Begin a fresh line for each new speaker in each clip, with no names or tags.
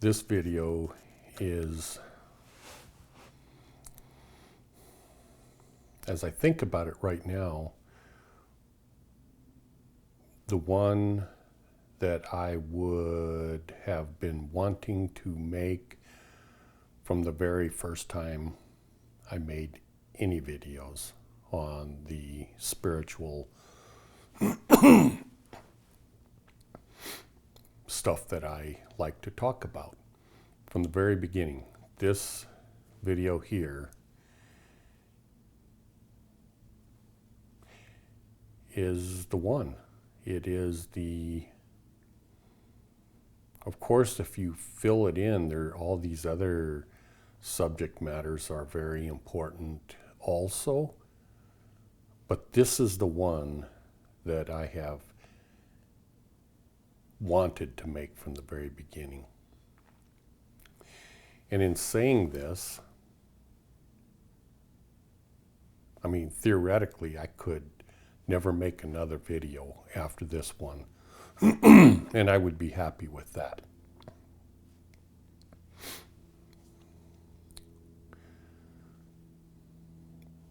This video is, as I think about it right now, the one that I would have been wanting to make from the very first time I made any videos on the spiritual stuff that I like to talk about. From the very beginning, this video here is the one. It is the, of course, if you fill it in, there all these other subject matters are very important also, but this is the one that I have wanted to make from the very beginning. And in saying this, I mean, theoretically, I could never make another video after this one, and I would be happy with that.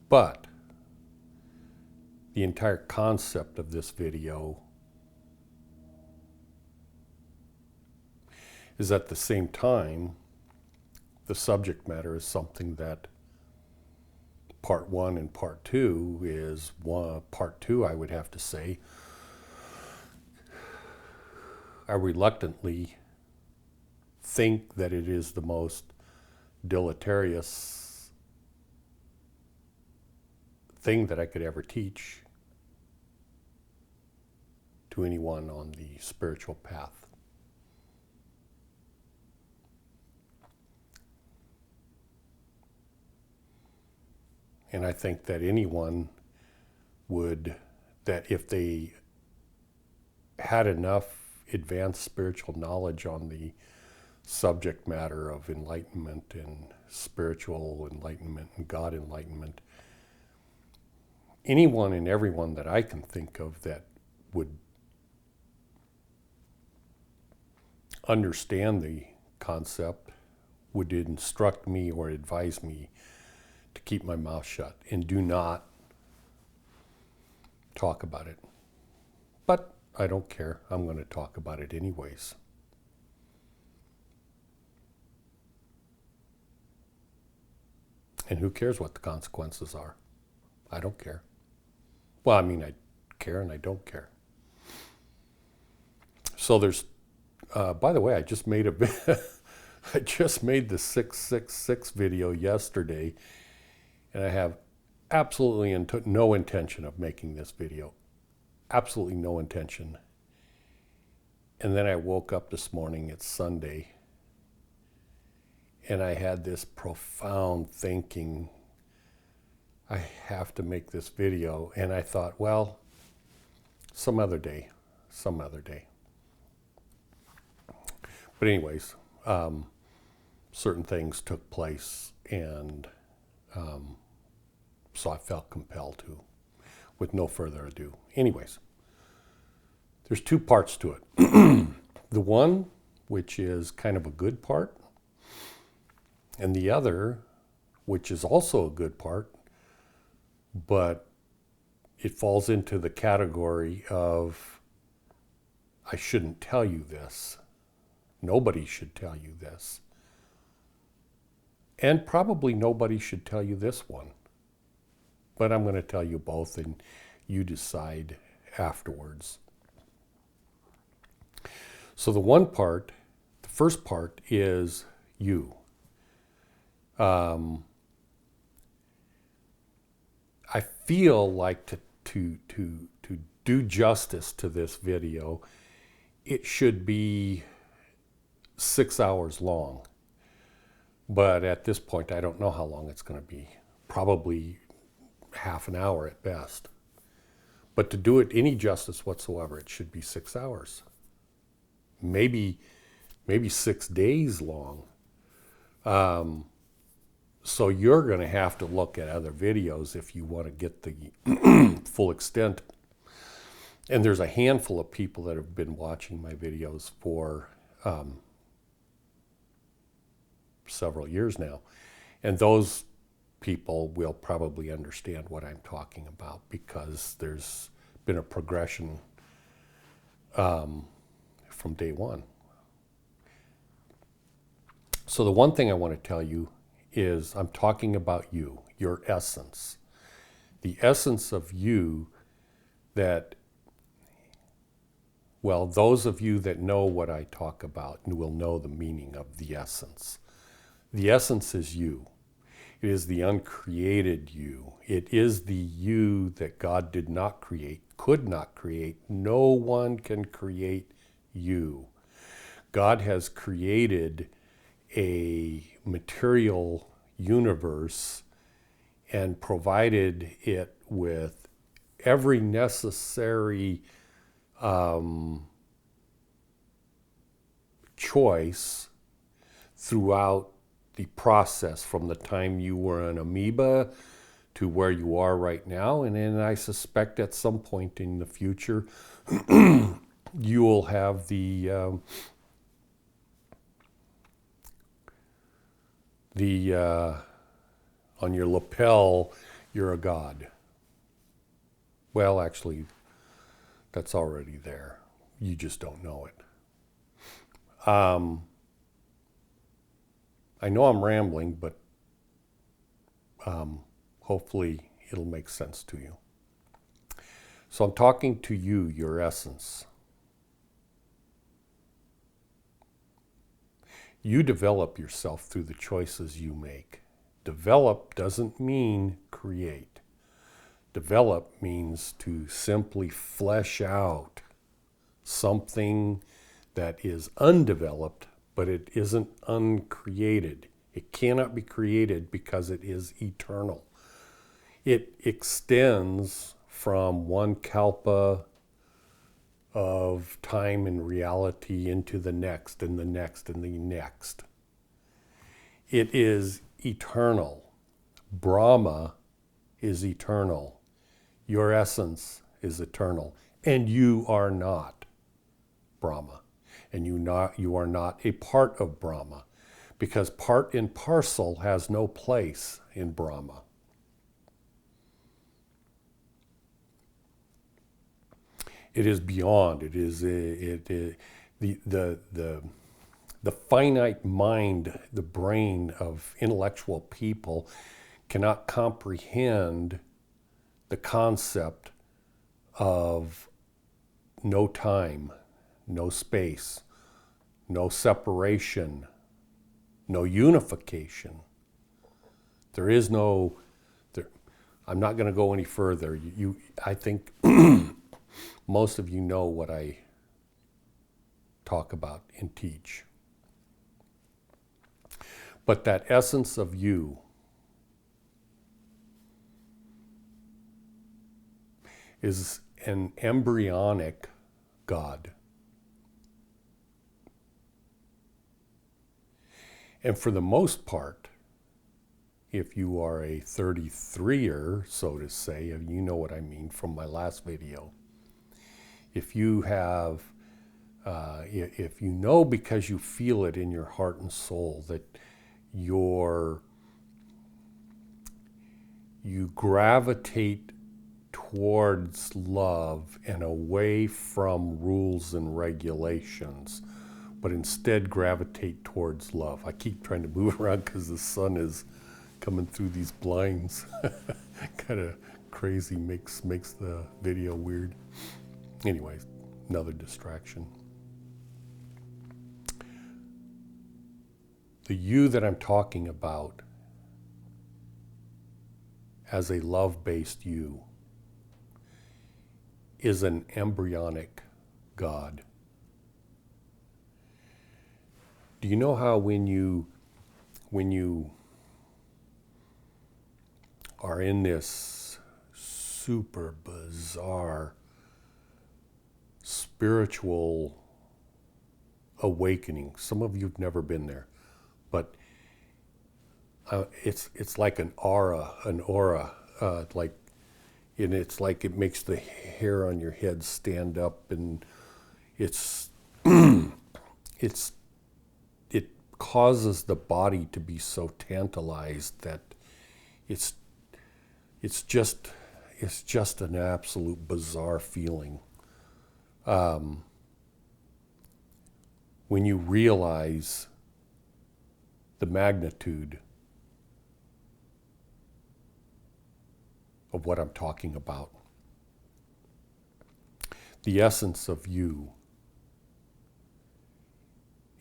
But the entire concept of this video is at the same time, the subject matter is something that part one and part two is one. Part two, I would have to say, I reluctantly think that it is the most deleterious thing that I could ever teach to anyone on the spiritual path. And I think that anyone would, that if they had enough advanced spiritual knowledge on the subject matter of enlightenment and spiritual enlightenment and God enlightenment, anyone and everyone that I can think of that would understand the concept would instruct me or advise me to keep my mouth shut and do not talk about it. But I don't care. I'm going to talk about it anyways. And who cares what the consequences are? I don't care. Well, I mean, I care and I don't care. So there's, by the way, I just made I just made the 666 video yesterday, and I have absolutely no intention of making this video. Absolutely no intention. And then I woke up this morning, it's Sunday, and I had this profound thinking, I have to make this video. And I thought, well, some other day. But anyways, certain things took place, and so I felt compelled to, with no further ado. Anyways, there's two parts to it. The one, which is kind of a good part, and the other, which is also a good part, but it falls into the category of, I shouldn't tell you this. Nobody should tell you this. And probably nobody should tell you this one. But I'm going to tell you both, and you decide afterwards. So the one part, the first part is you. I feel like to do justice to this video, it should be 6 hours long. But at this point, I don't know how long it's going to be. Probably half an hour at best. But to do it any justice whatsoever, it should be 6 hours. Maybe 6 days long. So you're going to have to look at other videos if you want to get the full extent. And there's a handful of people that have been watching my videos for several years now. And those people will probably understand what I'm talking about because there's been a progression from day one. So the one thing I want to tell you is I'm talking about you, your essence. The essence of you that, well, those of you that know what I talk about will know the meaning of the essence. The essence is you. It is the uncreated you. It is the you that God did not create, could not create. No one can create you. God has created a material universe and provided it with every necessary choice throughout the process from the time you were an amoeba to where you are right now. And then I suspect at some point in the future, you will have on your lapel, you're a god. Well, actually, that's already there. You just don't know it. I know I'm rambling, but hopefully it'll make sense to you. So I'm talking to you, your essence. You develop yourself through the choices you make. Develop doesn't mean create. Develop means to simply flesh out something that is undeveloped, but it isn't uncreated. It cannot be created because it is eternal. It extends from one kalpa of time and reality into the next and the next and the next. It is eternal. Brahma is eternal. Your essence is eternal. And you are not Brahma. And you are not a part of Brahma, because part and parcel has no place in Brahma. It is beyond. It is the finite mind, the brain of intellectual people cannot comprehend the concept of no time, no space, no separation, no unification. There is no, I'm not going to go any further. I think most of you know what I talk about and teach. But that essence of you is an embryonic God. And for the most part, if you are a 33er, so to say, you know what I mean from my last video. If you have, if you know because you feel it in your heart and soul that you gravitate towards love and away from rules and regulations, but instead gravitate towards love. I keep trying to move around because the sun is coming through these blinds. Kind of crazy, makes the video weird. Anyways, another distraction. The you that I'm talking about as a love-based you is an embryonic God. Do you know how when you are in this super bizarre spiritual awakening, some of you've never been there, but it's like an aura, like, and it's like it makes the hair on your head stand up, and it causes the body to be so tantalized that it's just an absolute bizarre feeling. When you realize the magnitude of what I'm talking about. The essence of you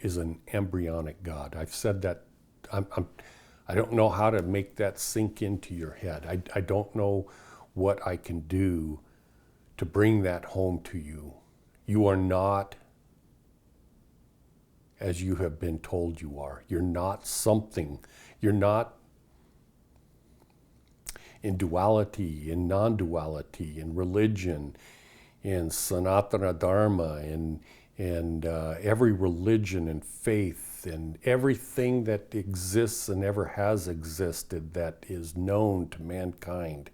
is an embryonic God. I've said that. I don't know how to make that sink into your head. I don't know what I can do to bring that home to you. You are not as you have been told you are. You're not something. You're not in duality, in non-duality, in religion, in Sanatana Dharma, and every religion and faith and everything that exists and ever has existed that is known to mankind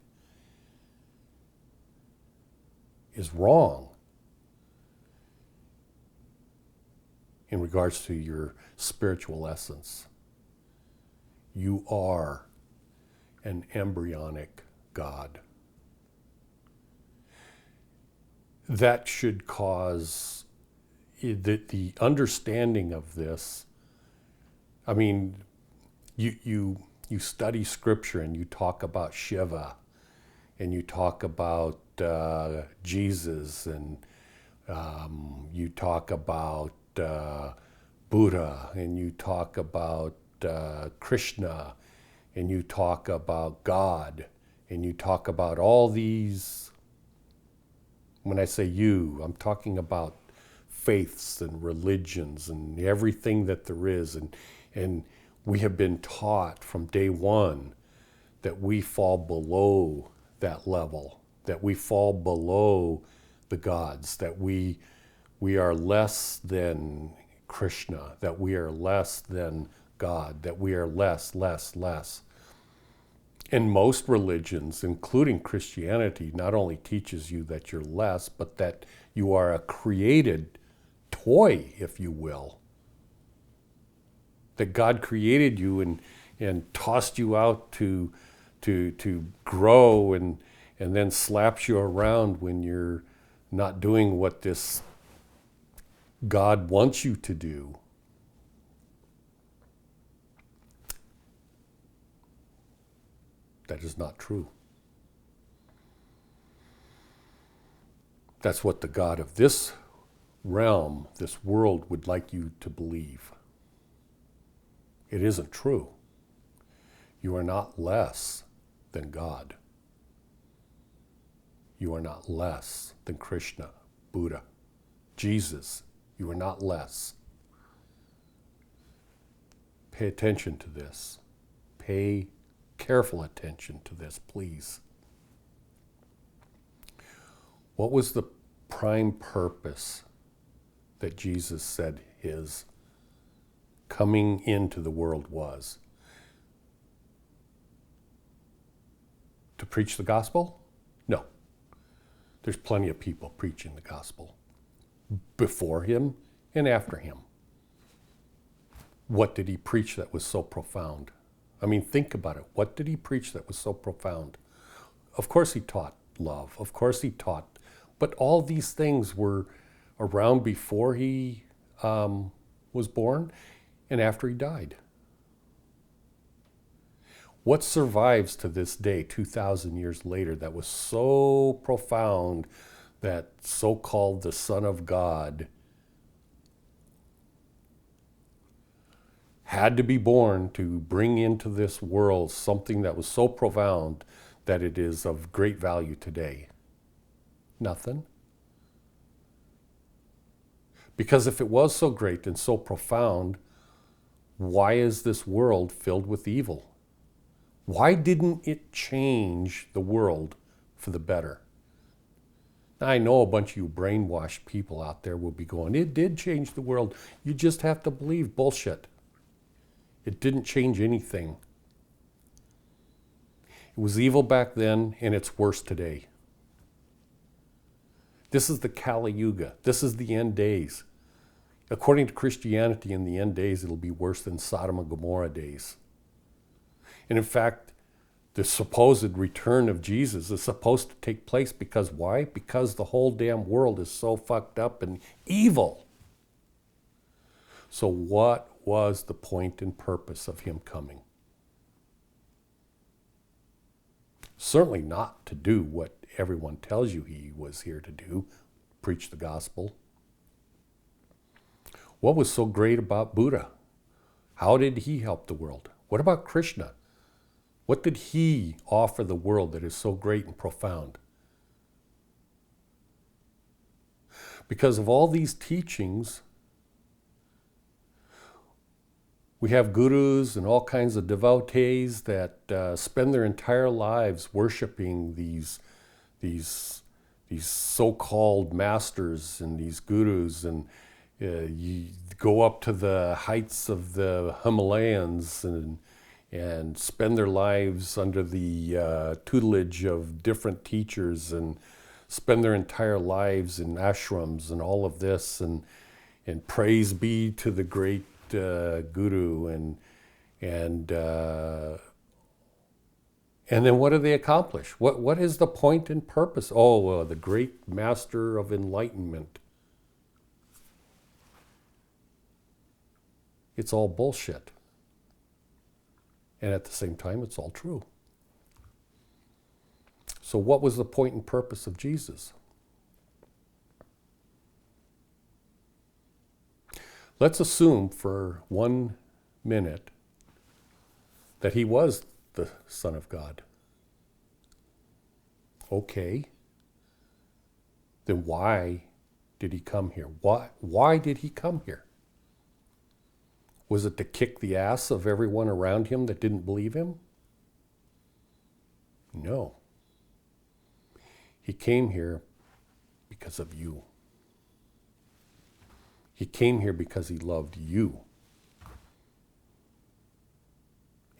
is wrong in regards to your spiritual essence. You are an embryonic God. That should cause the understanding of this. I mean, you study scripture and you talk about Shiva and you talk about Jesus and you talk about Buddha and you talk about Krishna and you talk about God and you talk about all these. When I say you, I'm talking about faiths and religions and everything that there is. And we have been taught from day one that we fall below that level, that we fall below the gods, that we are less than Krishna, that we are less than God, that we are less. And most religions, including Christianity, not only teaches you that you're less, but that you are a created toy, if you will. That God created you and tossed you out to grow and then slaps you around when you're not doing what this God wants you to do. That is not true. That's what the God of this realm, this world, would like you to believe. It isn't true. You are not less than God. You are not less than Krishna, Buddha, Jesus. You are not less. Pay attention to this. Pay careful attention to this, please. What was the prime purpose that Jesus said his coming into the world was? To preach the gospel? No. There's plenty of people preaching the gospel before him and after him. What did he preach that was so profound? I mean, think about it. What did he preach that was so profound? Of course he taught love. Of course he taught. But all these things were around before he was born and after he died. What survives to this day, 2,000 years later, that was so profound that so-called the Son of God had to be born to bring into this world something that was so profound that it is of great value today? Nothing. Because if it was so great and so profound, why is this world filled with evil? Why didn't it change the world for the better? Now, I know a bunch of you brainwashed people out there will be going, it did change the world. You just have to believe bullshit. It didn't change anything. It was evil back then, and it's worse today. This is the Kali Yuga. This is the end days. According to Christianity, in the end days, it'll be worse than Sodom and Gomorrah days. And in fact, the supposed return of Jesus is supposed to take place because why? Because the whole damn world is so fucked up and evil. So what was the point and purpose of him coming? Certainly not to do what everyone tells you he was here to do, preach the gospel. What was so great about Buddha? How did he help the world? What about Krishna? What did he offer the world that is so great and profound? Because of all these teachings, we have gurus and all kinds of devotees that spend their entire lives worshiping these so-called masters and these gurus, and you go up to the heights of the Himalayas and spend their lives under the tutelage of different teachers and spend their entire lives in ashrams and all of this, and praise be to the great guru, and then what do they accomplish? What is the point and purpose? Oh, the great master of enlightenment. It's all bullshit. And at the same time, it's all true. So what was the point and purpose of Jesus? Let's assume for 1 minute that he was the Son of God. Okay. Then why did he come here? Why did he come here? Was it to kick the ass of everyone around him that didn't believe him? No. He came here because of you. He came here because he loved you.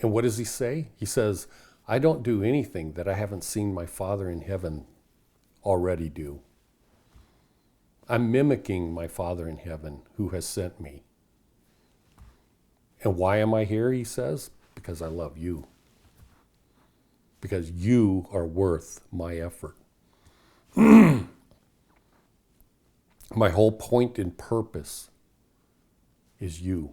And what does he say? He says, I don't do anything that I haven't seen my Father in heaven already do. I'm mimicking my Father in heaven who has sent me. And why am I here, he says? Because I love you. Because you are worth my effort. My whole point and purpose is you.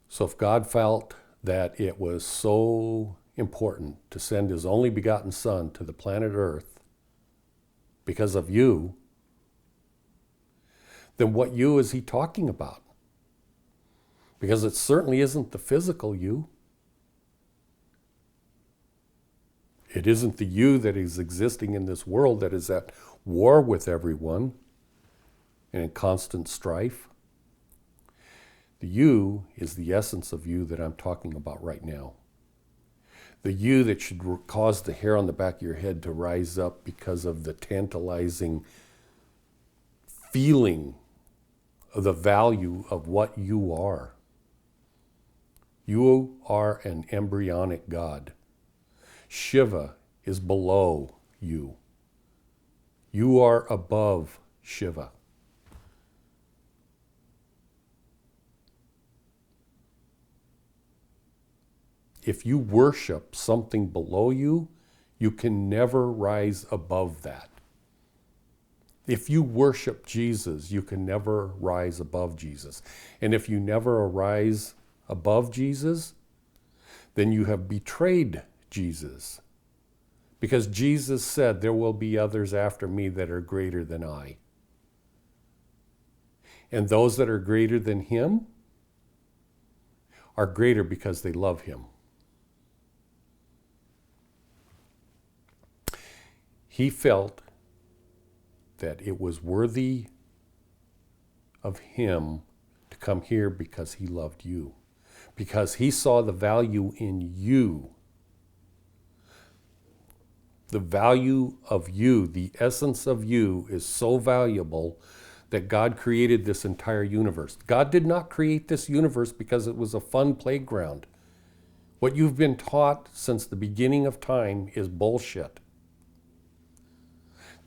So if God felt that it was so important to send his only begotten Son to the planet Earth because of you, then what you is he talking about? Because it certainly isn't the physical you. It isn't the you that is existing in this world that is at war with everyone and in constant strife. The you is the essence of you that I'm talking about right now. The you that should cause the hair on the back of your head to rise up because of the tantalizing feeling of the value of what you are. You are an embryonic God. Shiva is below you. You are above Shiva. If you worship something below you, you can never rise above that. If you worship Jesus, you can never rise above Jesus. And if you never rise above Jesus, then you have betrayed Jesus. Because Jesus said, there will be others after me that are greater than I. And those that are greater than him are greater because they love him. He felt that it was worthy of him to come here because he loved you. Because he saw the value in you. The value of you, the essence of you, is so valuable that God created this entire universe. God did not create this universe because it was a fun playground. What you've been taught since the beginning of time is bullshit.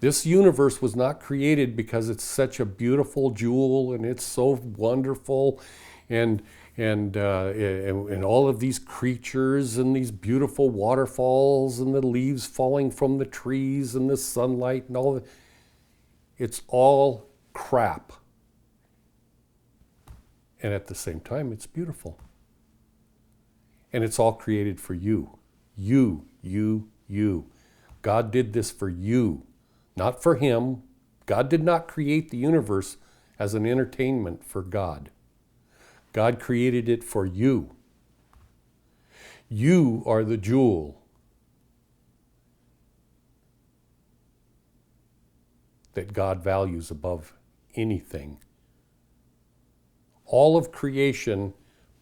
This universe was not created because it's such a beautiful jewel and it's so wonderful, and all of these creatures and these beautiful waterfalls and the leaves falling from the trees and the sunlight and all that. It's all crap. And at the same time, it's beautiful. And it's all created for you. You. God did this for you, not for him. God did not create the universe as an entertainment for God. God created it for you. You are the jewel that God values above anything. All of creation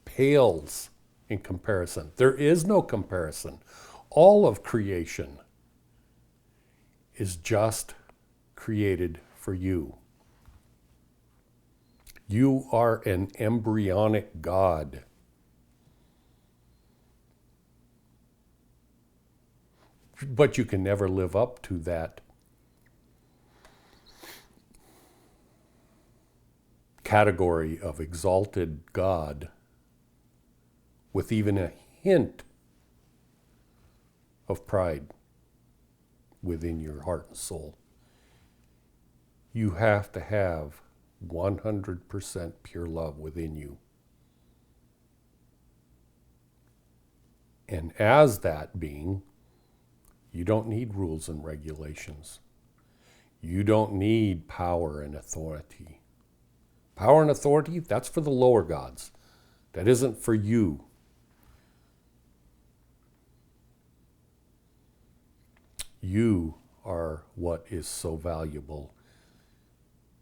pales in comparison. There is no comparison. All of creation is just created for you. You are an embryonic God. But you can never live up to that category of exalted God with even a hint of pride within your heart and soul. You have to have 100% pure love within you. And as that being, you don't need rules and regulations. You don't need power and authority. Power and authority, that's for the lower gods. That isn't for you. You are what is so valuable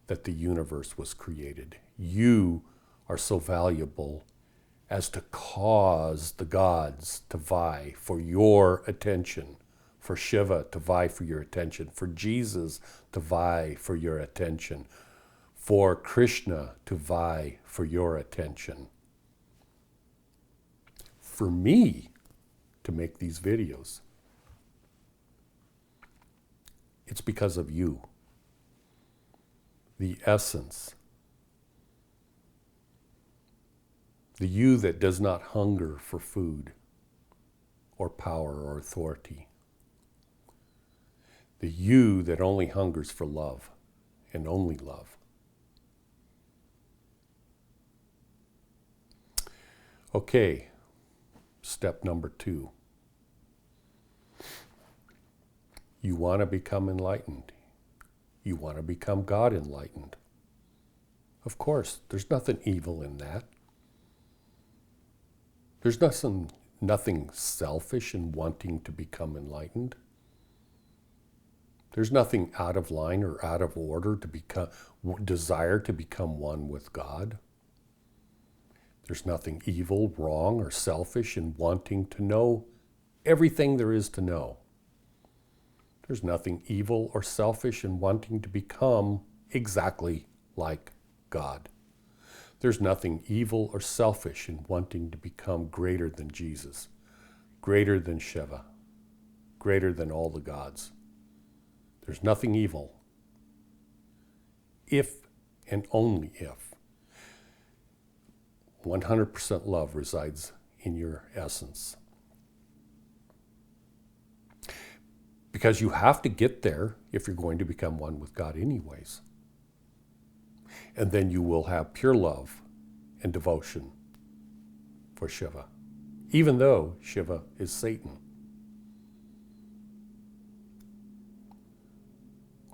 that the universe was created. You are so valuable as to cause the gods to vie for your attention, for Shiva to vie for your attention, for Jesus to vie for your attention, for Krishna to vie for your attention, for me to make these videos. It's because of you. The essence. The you that does not hunger for food or power or authority. The you that only hungers for love and only love. Okay, step number 2. You want to become enlightened. You want to become God enlightened. Of course, there's nothing evil in that. There's nothing selfish in wanting to become enlightened. There's nothing out of line or out of order to desire to become one with God. There's nothing evil, wrong, or selfish in wanting to know everything there is to know. There's nothing evil or selfish in wanting to become exactly like God. There's nothing evil or selfish in wanting to become greater than Jesus, greater than Shiva, greater than all the gods. There's nothing evil if and only if 100% love resides in your essence. Because you have to get there if you're going to become one with God anyways. And then you will have pure love and devotion for Shiva, even though Shiva is Satan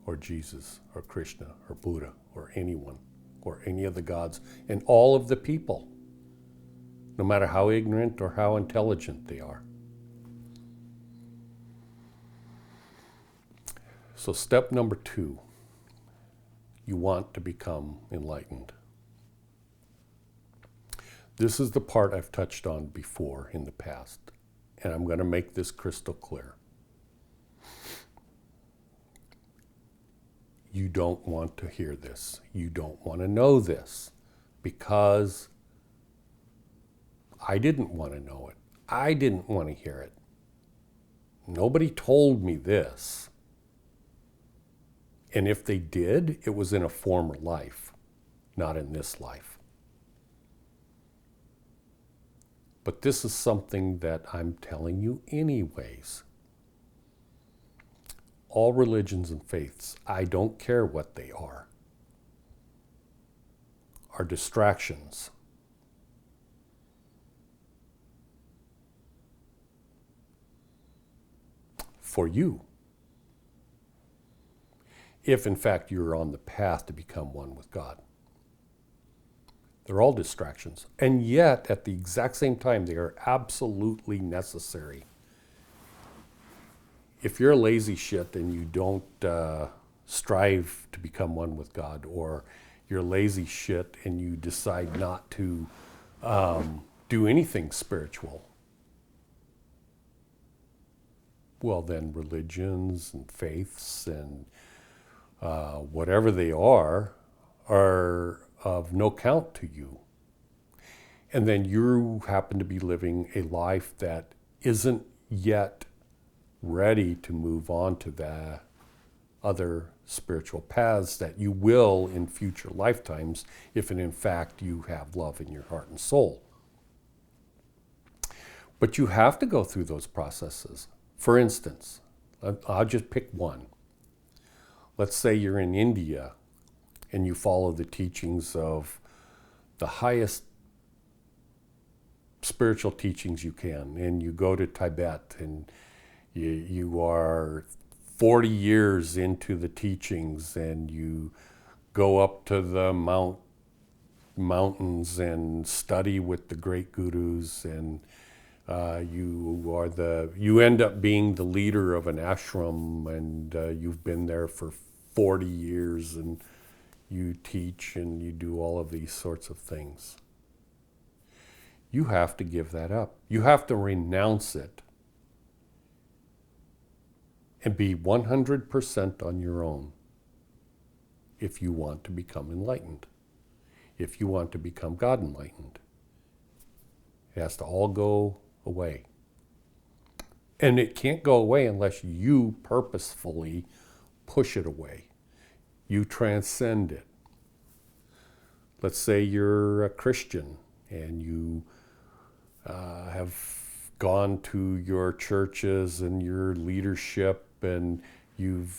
or Jesus or Krishna or Buddha or anyone or any of the gods and all of the people, no matter how ignorant or how intelligent they are. So step number 2, you want to become enlightened. This is the part I've touched on before in the past, and I'm going to make this crystal clear. You don't want to hear this. You don't want to know this because I didn't want to know it. I didn't want to hear it. Nobody told me this. And if they did, it was in a former life, not in this life. But this is something that I'm telling you anyways. All religions and faiths, I don't care what they are distractions. For you. If in fact you're on the path to become one with God. They're all distractions. And yet, at the exact same time, they are absolutely necessary. If you're a lazy shit and you don't strive to become one with God, or you're lazy shit and you decide not to do anything spiritual, well then religions and faiths and whatever they are of no count to you. And then you happen to be living a life that isn't yet ready to move on to the other spiritual paths that you will in future lifetimes if in fact you have love in your heart and soul. But you have to go through those processes. For instance, I'll just pick one. Let's say you're in India and you follow the teachings of the highest spiritual teachings you can, and you go to Tibet and you are 40 years into the teachings and you go up to the mountains and study with the great gurus, and you end up being the leader of an ashram, and you've been there for 40 years and you teach and you do all of these sorts of things. You have to give that up. You have to renounce it and be 100% on your own if you want to become enlightened, if you want to become God enlightened. It has to all go away. And it can't go away unless you purposefully push it away. You transcend it. Let's say you're a Christian and you have gone to your churches and your leadership and you've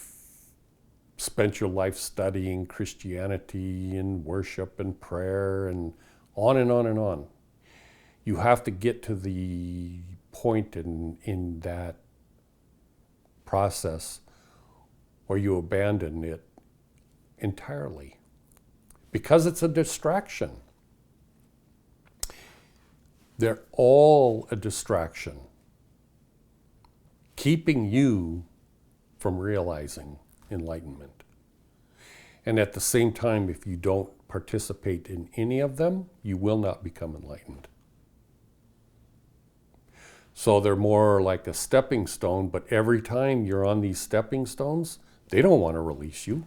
spent your life studying Christianity and worship and prayer and on and on and on. You have to get to the point in that process where you abandon it entirely because it's a distraction. They're all a distraction, keeping you from realizing enlightenment. And at the same time, if you don't participate in any of them, you will not become enlightened. So they're more like a stepping stone, but every time you're on these stepping stones, they don't want to release you.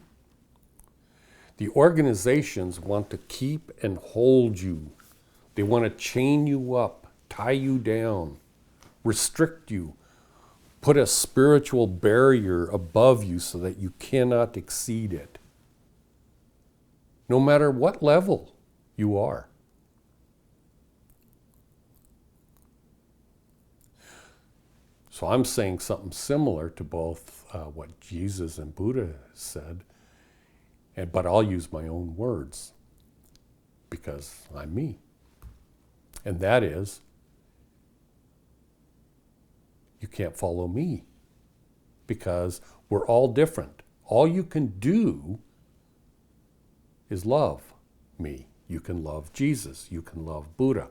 The organizations want to keep and hold you. They want to chain you up, tie you down, restrict you, put a spiritual barrier above you so that you cannot exceed it, no matter what level you are. So I'm saying something similar to both what Jesus and Buddha said, but I'll use my own words because I'm me. And that is, you can't follow me because we're all different. All you can do is love me. You can love Jesus. You can love Buddha.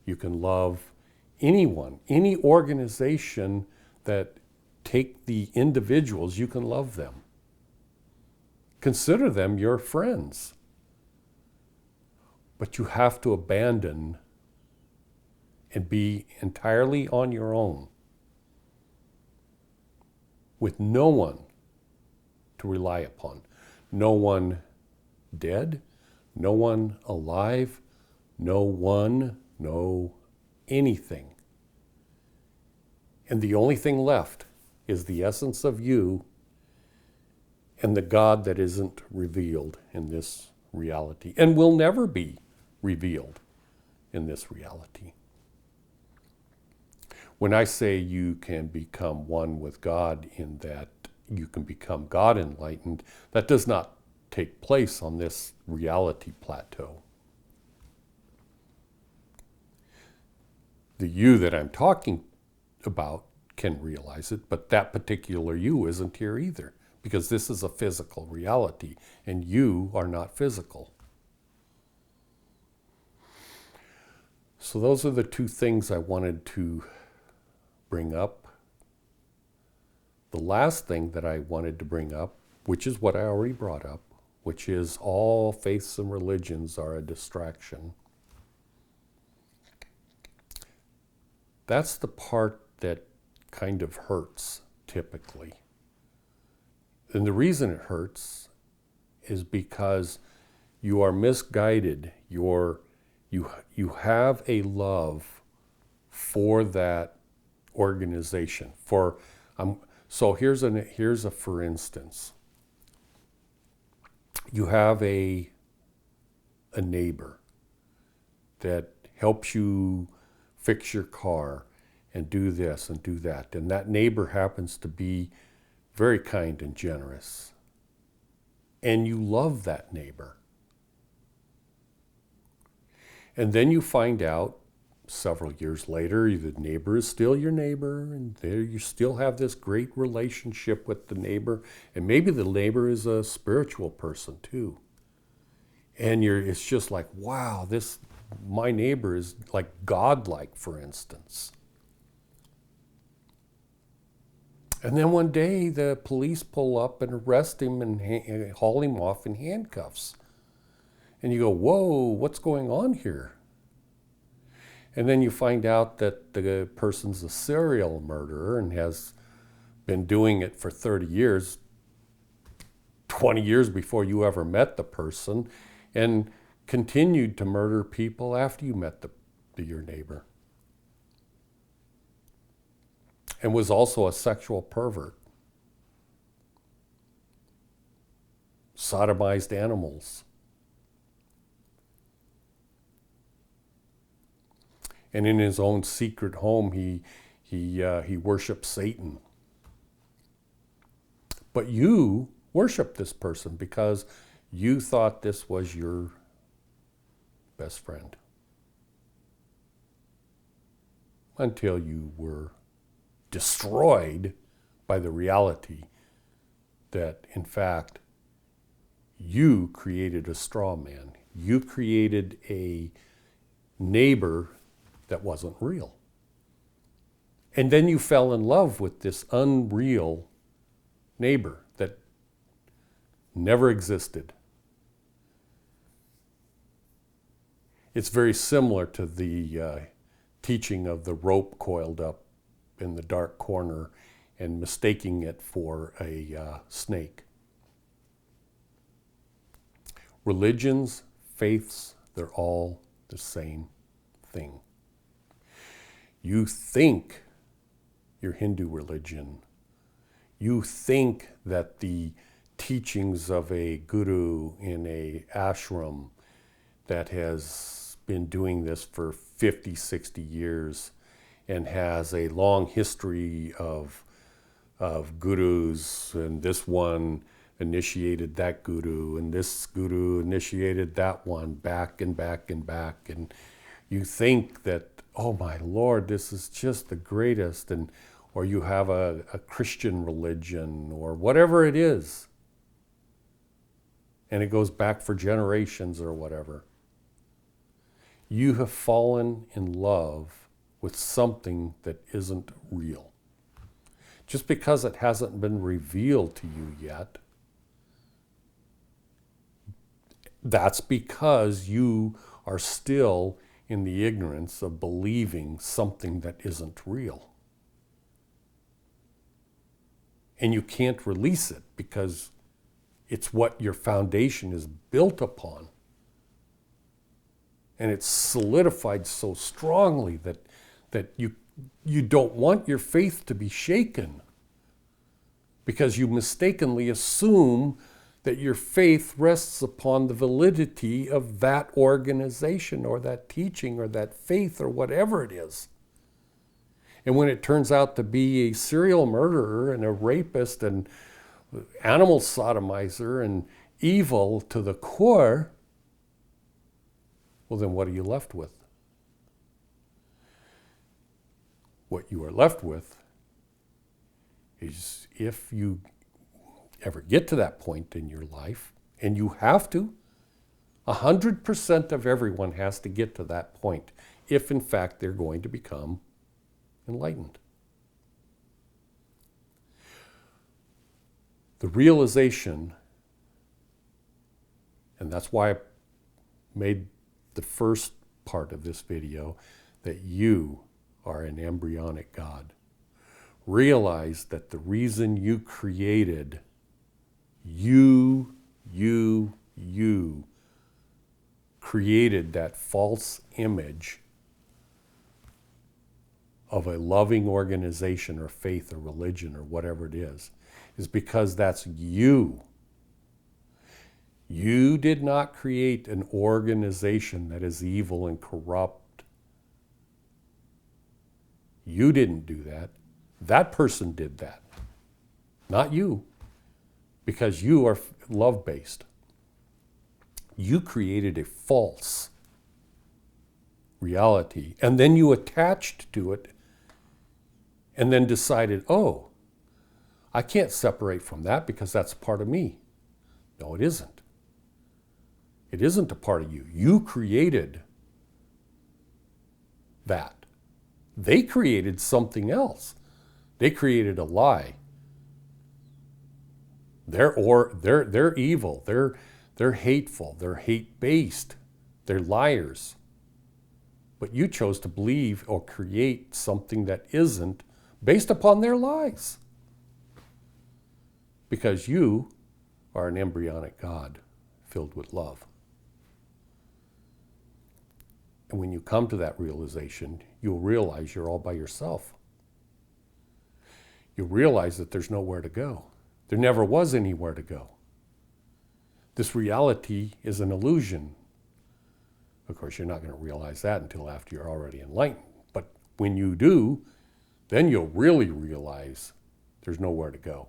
You can love anyone, any organization that take the individuals, you can love them. Consider them your friends. But you have to abandon and be entirely on your own with no one to rely upon. No one dead, no one alive, no anything. And the only thing left is the essence of you and the God that isn't revealed in this reality and will never be revealed in this reality. When I say you can become one with God in that you can become God enlightened, that does not take place on this reality plateau. The you that I'm talking about can realize it, but that particular you isn't here either, because this is a physical reality, and you are not physical. So those are the two things I wanted to bring up. The last thing that I wanted to bring up, which is what I already brought up, which is all faiths and religions are a distraction. That's the part that kind of hurts typically. And the reason it hurts is because you are misguided. You have a love for that organization. So here's a for instance. You have a neighbor that helps you fix your car and do this and do that. And that neighbor happens to be very kind and generous. And you love that neighbor. And then you find out several years later, the neighbor is still your neighbor, and there you still have this great relationship with the neighbor. And maybe the neighbor is a spiritual person too. And it's just like, wow, my neighbor is like godlike, for instance. And then one day the police pull up and arrest him and haul him off in handcuffs. And you go, whoa, what's going on here? And then you find out that the person's a serial murderer and has been doing it for 30 years, 20 years before you ever met the person, and continued to murder people after you met your neighbor. And was also a sexual pervert. Sodomized animals. And in his own secret home, he worships Satan. But you worship this person because you thought this was your best friend. Until you were destroyed by the reality that, in fact, you created a straw man. You created a neighbor that wasn't real. And then you fell in love with this unreal neighbor that never existed. It's very similar to the teaching of the rope coiled up in the dark corner and mistaking it for a snake. Religions, faiths, they're all the same thing. You think your Hindu religion, you think that the teachings of a guru in a ashram that has been doing this for 50, 60 years and has a long history of gurus, and this one initiated that guru, and this guru initiated that one, back and back and back, and you think that, oh my Lord, this is just the greatest, or you have a Christian religion or whatever it is, and it goes back for generations or whatever. You have fallen in love with something that isn't real. Just because it hasn't been revealed to you yet, that's because you are still in the ignorance of believing something that isn't real. And you can't release it because it's what your foundation is built upon. And it's solidified so strongly that you don't want your faith to be shaken. because you mistakenly assume that your faith rests upon the validity of that organization or that teaching or that faith or whatever it is. And when it turns out to be a serial murderer and a rapist and animal sodomizer and evil to the core, well, then what are you left with? What you are left with is, if you ever get to that point in your life, and you have to, 100% of everyone has to get to that point if in fact they're going to become enlightened. The realization, and that's why I made the first part of this video, that you are an embryonic God. Realize that the reason you created, you created that false image of a loving organization or faith or religion or whatever it is because that's you. You did not create an organization that is evil and corrupt. You didn't do that. That person did that, not you, because you are love-based. You created a false reality, and then you attached to it and then decided, oh, I can't separate from that because that's part of me. No, it isn't. It isn't a part of you. You created that. They created something else. They created a lie. They're evil. They're hateful. They're hate-based. They're liars. But you chose to believe or create something that isn't based upon their lies. Because you are an embryonic God filled with love. And when you come to that realization, you'll realize you're all by yourself. You'll realize that there's nowhere to go. There never was anywhere to go. This reality is an illusion. Of course, you're not going to realize that until after you're already enlightened. But when you do, then you'll really realize there's nowhere to go.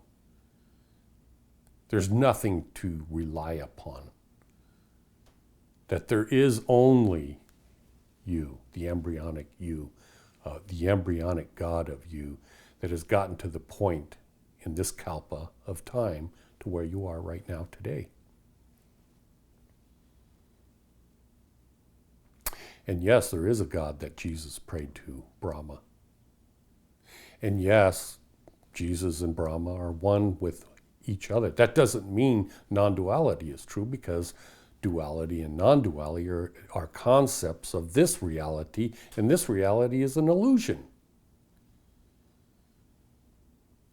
There's nothing to rely upon. That there is only you, the embryonic God of you, that has gotten to the point in this kalpa of time to where you are right now today. And yes, there is a God that Jesus prayed to, Brahma. And yes, Jesus and Brahma are one with each other. That doesn't mean non-duality is true, because duality and non-duality are concepts of this reality, and this reality is an illusion.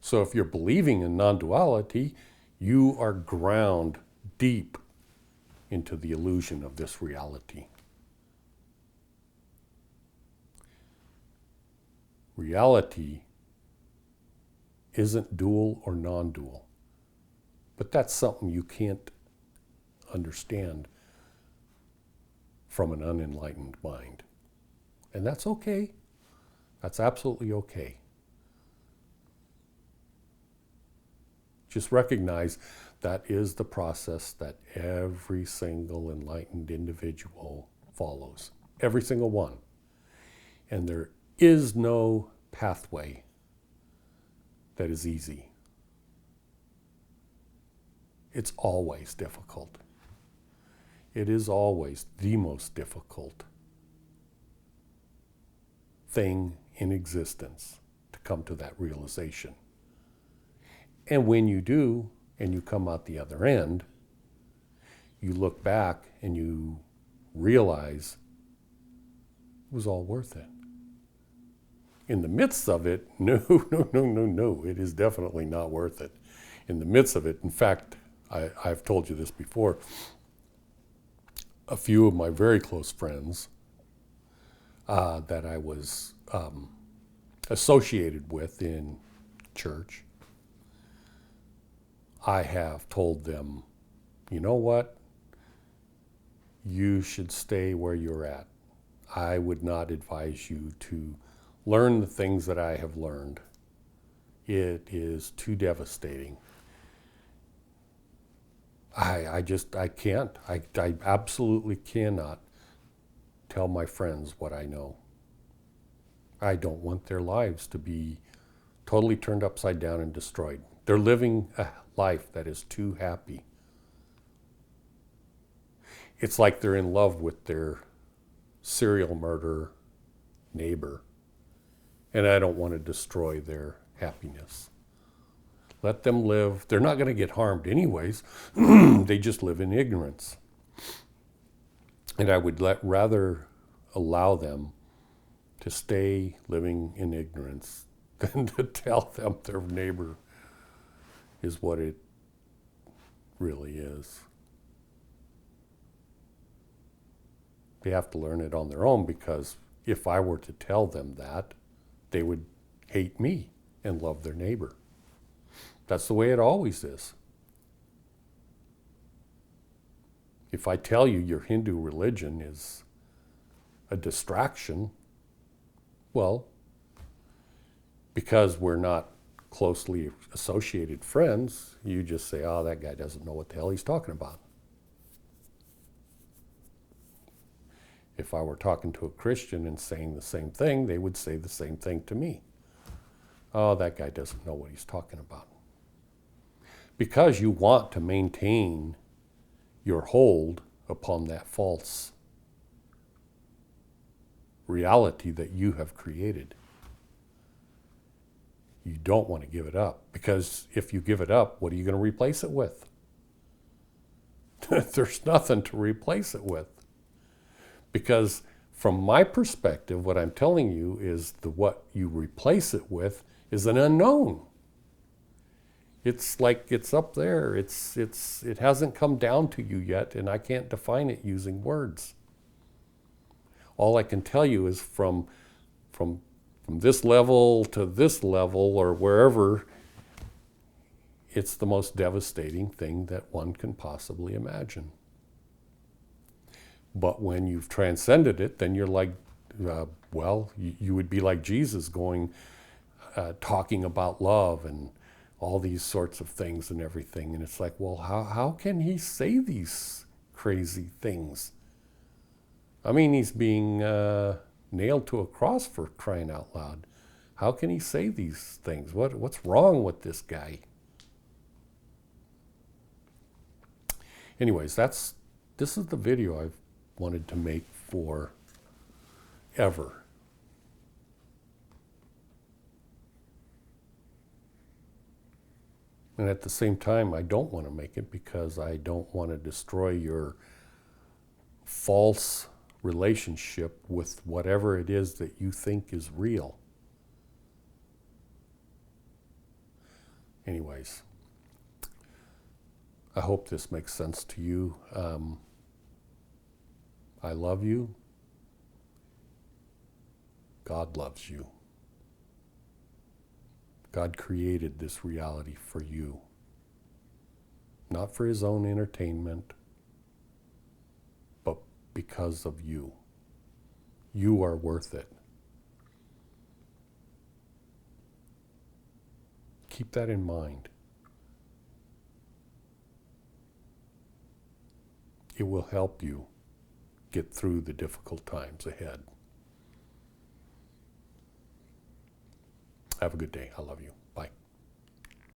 So if you're believing in non-duality, you are ground deep into the illusion of this reality. Reality isn't dual or non-dual, but that's something you can't understand from an unenlightened mind. And that's okay. That's absolutely okay. Just recognize that is the process that every single enlightened individual follows. Every single one. And there is no pathway that is easy. It's always difficult. It is always the most difficult thing in existence to come to that realization. And when you do, and you come out the other end, you look back and you realize it was all worth it. In the midst of it, no, it is definitely not worth it. In the midst of it, in fact, I've told you this before, a few of my very close friends that I was associated with in church, I have told them, you know what? You should stay where you're at. I would not advise you to learn the things that I have learned. It is too devastating. I can't. I absolutely cannot tell my friends what I know. I don't want their lives to be totally turned upside down and destroyed. They're living a life that is too happy. It's like they're in love with their serial murder neighbor, and I don't want to destroy their happiness. Let them live. They're not going to get harmed anyways. They just live in ignorance. And I would rather allow them to stay living in ignorance than to tell them their neighbor is what it really is. They have to learn it on their own, because if I were to tell them that, they would hate me and love their neighbor. That's the way it always is. If I tell you your Hindu religion is a distraction, well, because we're not closely associated friends, you just say, oh, that guy doesn't know what the hell he's talking about. If I were talking to a Christian and saying the same thing, they would say the same thing to me. Oh, that guy doesn't know what he's talking about. Because you want to maintain your hold upon that false reality that you have created. You don't want to give it up, because if you give it up, what are you going to replace it with? There's nothing to replace it with. Because from my perspective, what I'm telling you is what you replace it with is an unknown. It's like it's up there. It hasn't come down to you yet, and I can't define it using words. All I can tell you is from this level to this level, or wherever, it's the most devastating thing that one can possibly imagine. But when you've transcended it, then you're like, you would be like Jesus going, talking about love and all these sorts of things and everything. And it's like, well, how can he say these crazy things? I mean, he's being nailed to a cross, for crying out loud. How can he say these things? What's wrong with this guy? Anyways, this is the video I've wanted to make for ever. And at the same time, I don't want to make it because I don't want to destroy your false relationship with whatever it is that you think is real. Anyways, I hope this makes sense to you. I love you. God loves you. God created this reality for you, not for his own entertainment, but because of you. You are worth it. Keep that in mind. It will help you get through the difficult times ahead. Have a good day. I love you. Bye.